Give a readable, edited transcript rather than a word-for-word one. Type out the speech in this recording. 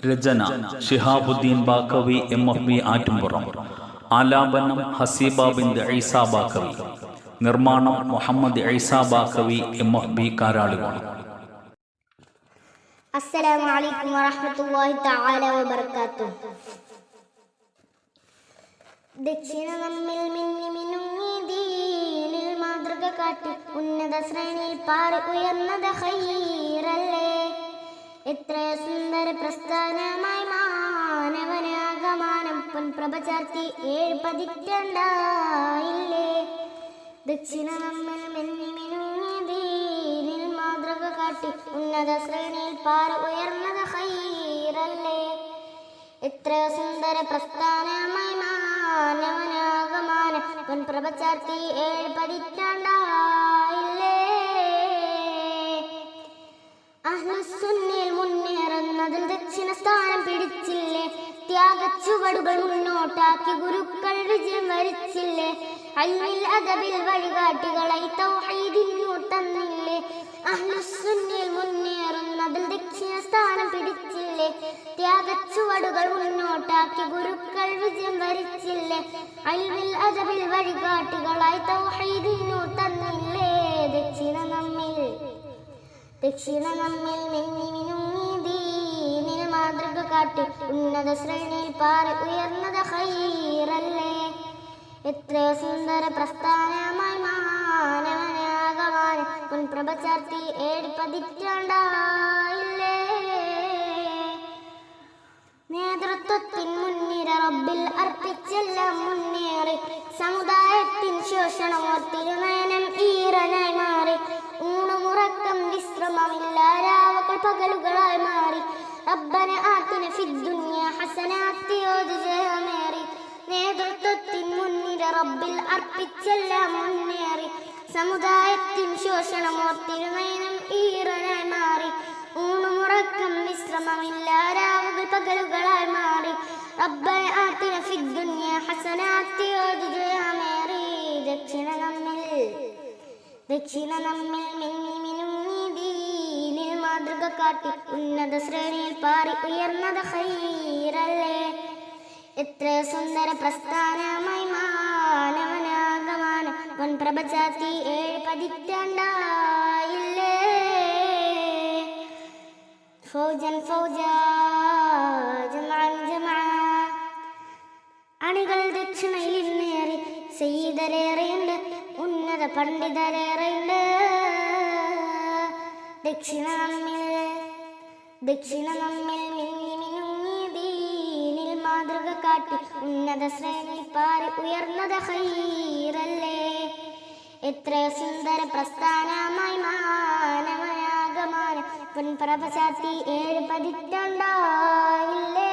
രചന Shihabuddin Baqavi MFB Attumpuram. ആലാപനം ഹസീബ ബിൻത് ഈസ ബാക്കവി. നിർമ്മാണം Muhammad Isa Baqavi MFB കാരാളിവാണ്. അസ്സലാമു അലൈക്കും വറഹ്മത്തുള്ളാഹി തആല വബറകാതുഹു. ദക്ഷിണ നമ്മിൽ മിന്നി മിനുങ്ങി ദീനിൽ മാതൃക കാട്ടി ഉന്നത ശ്രേണിയിൽ പാറി ഉയർന്നത് ഖൈറല്ലേ. എത്ര സുന്ദര പ്രസ്ഥാനമായി മാനവനാഗമാനം പൊൻപ്രഭ ചാർത്തി 7 പതിറ്റാണ്ടായില്ലേ. ദക്ഷിണ നമ്മിൽ മിന്നി മിനുങ്ങി ദീനിൽ മാതൃക കാട്ടി ഉന്നത ശ്രേണിയിൽ പാറി ഉയർന്നത് ഖൈറല്ലേ. എത്ര സുന്ദര പ്രസ്ഥാനമായി മാനവനാഗമാനം പൊൻപ്രഭ ചാർത്തി 7 പതിറ്റാണ്ടായില്ലേ. അഹ്ലുസുന്നയിൽ മുന്നേറുന്നതിൽ ദക്ഷിണ സ്ഥാനം പിടിച്ചില്ലേ. ത്യാഗച്ചുവടുകൾ മുന്നോട്ടാക്കി ഗുരുക്കൾ വിജയം വരിച്ചില്ലേ. ഇൽമിൽ അദബിൽ വഴികാട്ടികളായി തൗഹീദിനു തന്നില്ലേ. അഹ്ലുസുന്നയിൽ മുന്നേറുന്നതിൽ ദക്ഷിണ സ്ഥാനം പിടിച്ചില്ലേ. ത്യാഗച്ചുവടുകൾ മുന്നോട്ടാക്കി ഗുരുക്കൾ വിജയം വരിച്ചില്ലേ. ഇൽമിൽ അദബിൽ വഴികാട്ടികളായി തൗഹീദിനു തന്നില്ലേ. ദക്ഷിണ നമ്മിൽ മിന്നി മിനുങ്ങി ദീനിൽ മാതൃക കാട്ടി ഉന്നത ശ്രേണിയിൽ പാറി ഉയർന്നത് ഖൈറല്ലേ. എത്ര സുന്ദര പ്രസ്ഥാനമായി മാനവനാഗമാനം പൊൻപ്രഭ ചാർത്തി 7 പതിറ്റാണ്ടായില്ലേ. നേതൃത്വത്തിൻ മുൻനിര റബ്ബിൽ അർപ്പിച്ചെല്ലാം മുന്നേറി. സമുദായത്തിൻ ശോഷണമോർത്തിരുനയനം ഈറനായി മാറി. ഊണുമുറക്കം വിശ്രമമില്ല രാവുകൾ പകലുകളായി മാറി. റബ്ബന ആതിന ഫിദ്ദുനിയ ഹസനാത്തി ഓതി ജയമേറി. നേതൃത്വത്തിൻ മുൻനിര റബ്ബിൽ അർപ്പിച്ചെല്ലാം മുന്നേറി. സമുദായത്തിൻ ശോഷണമോർത്തിരുനയനം ഈറനായി മാറി. ഊണുമുറക്കം വിശ്രമമില്ല രാവുകൾ പകലുകളായി മാറി. റബ്ബന ആതിന ഫിദ്ദുനിയ ഹസനാത്തി ഓതി ജയമേറി. ദക്ഷിണ നമ്മിൽ മിന്നി മിനുങ്ങി ദീനിൽ മാതൃക കാട്ടി ഉന്നത ശ്രേണിയിൽ പാറി ഉയർന്നത് ഖൈറല്ലേ. എത്ര സുന്ദര പ്രസ്ഥാനമായി മാനവനാഗമാനം പൊൻപ്രഭ ചാർത്തി 7 പതിറ്റാണ്ടായില്ലേ. ഫൗജൻ ഫൗജാ ജമഅൻ ജമഅ. അണികൾ ദക്ഷിണയിൽ ഇന്നേറി. സയ്യിദരേറെയുണ്ട്, ഉന്നത പണ്ഡിതരേറെയുണ്ട്. ദക്ഷിണ നമ്മിൽ മിന്നി മിനുങ്ങി ദീനിൽ മാതൃക കാട്ടി ഉന്നത ശ്രേണി പാറി ഉയർന്നത് ഖൈറല്ലേ. എത്ര സുന്ദര പ്രസ്ഥാനമായി മാനവനാഗമാനം പൊൻപ്രഭ ചാർത്തി 7 പതിറ്റാണ്ടായില്ലേ.